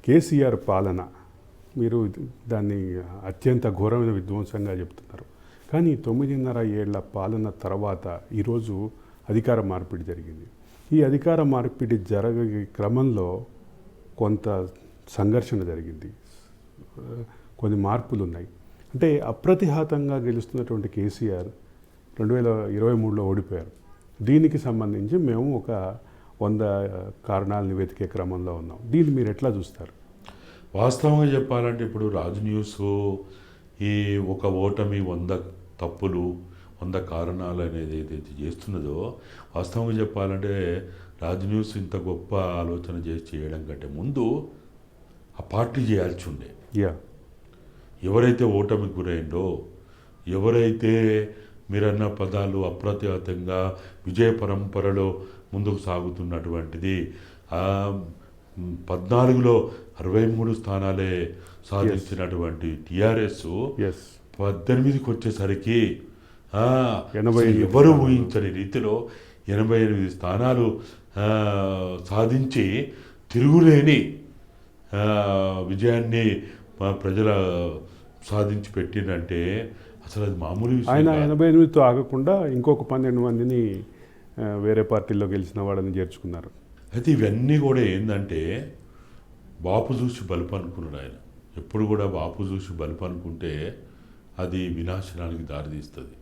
కేసీఆర్ పాలన మీరు దాన్ని అత్యంత ఘోరమైన విధ్వంసంగా చెప్తున్నారు. కానీ 9.5 ఏళ్ల పాలన తర్వాత ఈరోజు అధికార మార్పిడి జరిగింది. ఈ అధికార మార్పిడి జరిగే క్రమంలో కొంత సంఘర్షణ జరిగింది, కొన్ని మార్పులు ఉన్నాయి. అంటే అప్రతిహాతంగా గెలుస్తున్నటువంటి కేసీఆర్ 2023లో ఓడిపోయారు. దీనికి సంబంధించి మేము ఒక 100 కారణాలను వెతికే క్రమంలో ఉన్నాం. దీన్ని మీరు ఎట్లా చూస్తారు? వాస్తవంగా చెప్పాలంటే ఇప్పుడు రాజు న్యూస్ ఈ ఒక ఓటమి 100 తప్పులు 100 కారణాలు అనేది ఏదైతే చేస్తున్నదో, వాస్తవంగా చెప్పాలంటే రాజు న్యూస్ ఇంత గొప్ప ఆలోచన చేయడం కంటే ముందు ఆ పార్టీ చేయాల్సి ఉండే. ఎవరైతే ఓటమికి గురైందో, ఎవరైతే మీరన్న పదాలు అప్రతిహతంగా విజయ పరంపరలో ముందుకు సాగుతున్నటువంటిది, 14లో 63 స్థానాలే సాధించినటువంటి టీఆర్ఎస్ 18కి వచ్చేసరికి ఎవరు ఊహించని రీతిలో 88 స్థానాలు సాధించి తిరుగులేని విజయాన్ని ప్రజల సాధించి పెట్టిందంటే అసలు అది మామూలు విషయం. ఆయన 88తో ఆగకుండా ఇంకొక 12 మందిని వేరే పార్టీల్లో గెలిచిన వాళ్ళని చేర్చుకున్నారు. అయితే ఇవన్నీ కూడా ఏంటంటే బాపు చూసి బలుపు అనుకున్నాడు ఆయన. ఎప్పుడు కూడా బాపు చూసి బలుపు అనుకుంటే అది వినాశనానికి దారితీస్తుంది.